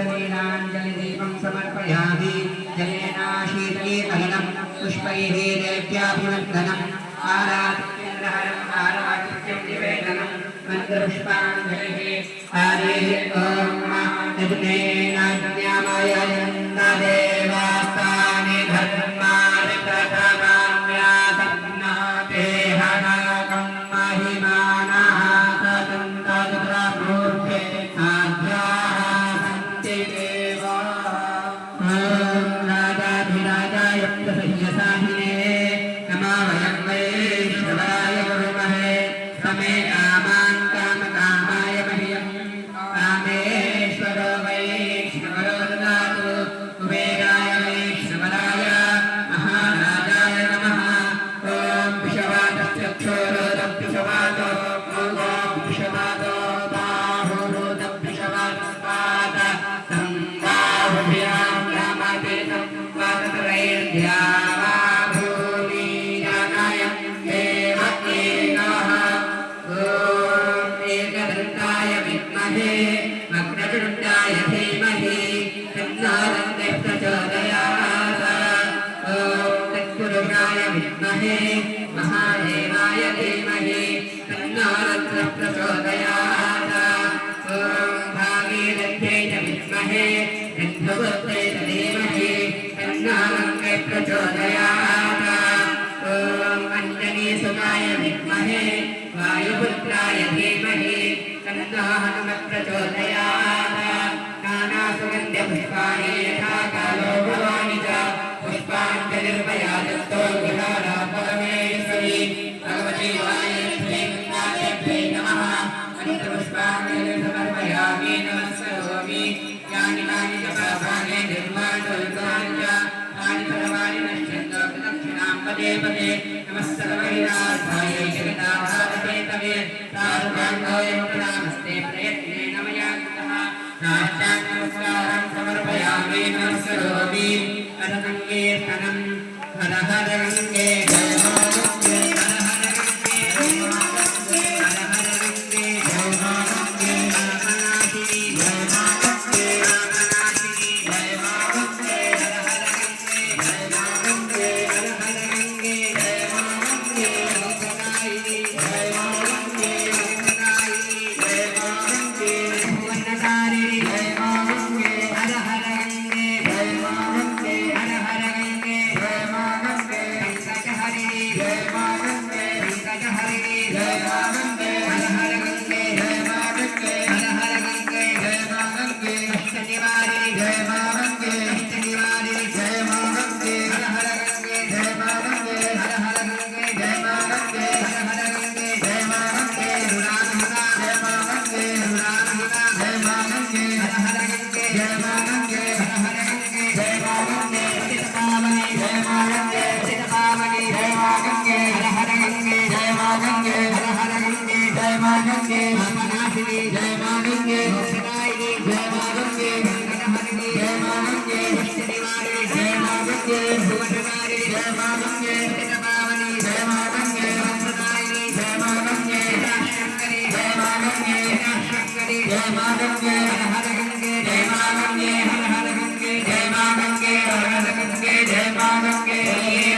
पूर्णेनाञ्जलिदीपं समर्पयामि जलेन शीतलीकरणं पुष्पैः देव्याभिवन्दनम् आराधित्येन्द्रहरम् आराधित्यं निवेदनं मन्त्रपुष्पाञ्जलिः हरिः ॐ यज्ञेनाज्ञामयन्नदेवास्तानि धर्माणि प्रथमाम्यासन्ना देहनाकं महिमानः ततं तद्ब्रह्मूर्ते आध्याः सन्ति देवाः ॐ राजाधिराजाय प्रसह्यसाहिने नमो वयं वैष्णवाय कुर्महे समे कामान् कामकामाय मह्यं कामेश्वरो वै वक्रतुण्डाय धीमहि तन्नो दन्तिः प्रचोदयात् ॐ तत्पुरुषाय विद्महे महादेवाय धीमहि तन्नो रुद्रः प्रचोदयात् ॐ भागीरथ्यै च विद्महे तन्नोऽग्नियै च धीमहि तन्नो अग्निः प्रचोदयात् ॐ अञ्जनीसुताय विद्महे वायुपुत्राय धीमहि तन्नो हनुमत् प्रचोदयात् नानासुगन्ध्यपुष्पाणि यथा कालो भवानि च पुष्पाञ्जलिर्मया दत्तो विहारा परमेश्वरी भगवती वायुर्यै गङ्गादेव्यै नमः पञ्चपुष्पाञ्जलिं समर्पयामि नमस्करोमि यानि कानि च पापानि निर्माणोल्कानि च तानि सर्वाणि नश्यन्तो प्रदक्षिणां पदे पदे नमः सर्वैरार्थाय जगदाधारते तवे सार्वाङ्गोऽयं प्रणामस्ते प्रयत्नेन मया कृतः साष्टाङ्ग नमस्कारं समर्पयामि नमस्करोमि अथ सङ्कीर्तनं हर हर गङ्गे जय मा गङ्गे हर हर गङ्गे जय मा गङ्गे हर हर गङ्गे जय मा गङ्गे रामनाथिनी जय मा गङ्गे रामनाथिनी जय मा गङ्गे हर हर गङ्गे जय मा गङ्गे हर हर गङ्गे जय मा गङ्गे लोकदायिनी जय मा गङ्गे लोकदायिनी जय मा गङ्गे भुवनकारिणी जय मा गङ्गे हर हर गङ्गे जय मा गङ्गे हर हर गङ्गे जय मा गङ्गे पंकजहरिणी जय मा गङ्गे पंकजहरिणी जय मा गङ्गे हर हर गङ्गे जय मा गङ्गे हर हर गङ्गे जय मा गङ्गे अष्टनिवारिणी जय मा गङ्गे अष्टनिवारिणी जय मा गङ्गे हर हर गङ्गे जय मा गङ्गे हर हर गङ्गे जय मा गङ्गे हर हर गङ्गे जय मा गङ्गे रुरानहुता जय मा गङ्गे रुरानहुता जय मा गङ्गे हर हर गङ्गे जय मा गङ्गे हर हर गङ्गे जय मा गङ्गे पतितपावनी जय मा गङ्गे पतितपावनी जय मा गङ्गे हर हर गङ्गे जय मा गङ्गे हर हर गङ्गे जय मा गङ्गे पापनाशिनी जय मा गङ्गे मोक्षदायिनी जय मा गङ्गे गङ्गनहरिणी जय मा गङ्गे अष्टनिवारिणी जय मा गङ्गे भुवनकारिणी जय मा गङ्गे पतितपावनी जय मा गङ्गे मोक्षदायिनी जय मा गङ्गे शङ्करी जय मा गङ्गे शङ्करी जय मा गङ्गे हर हर गङ्गे जय मा गङ्गे हर हर गङ्गे जय मा गङ्गे हर हर गङ्गे जय मा गङ्गे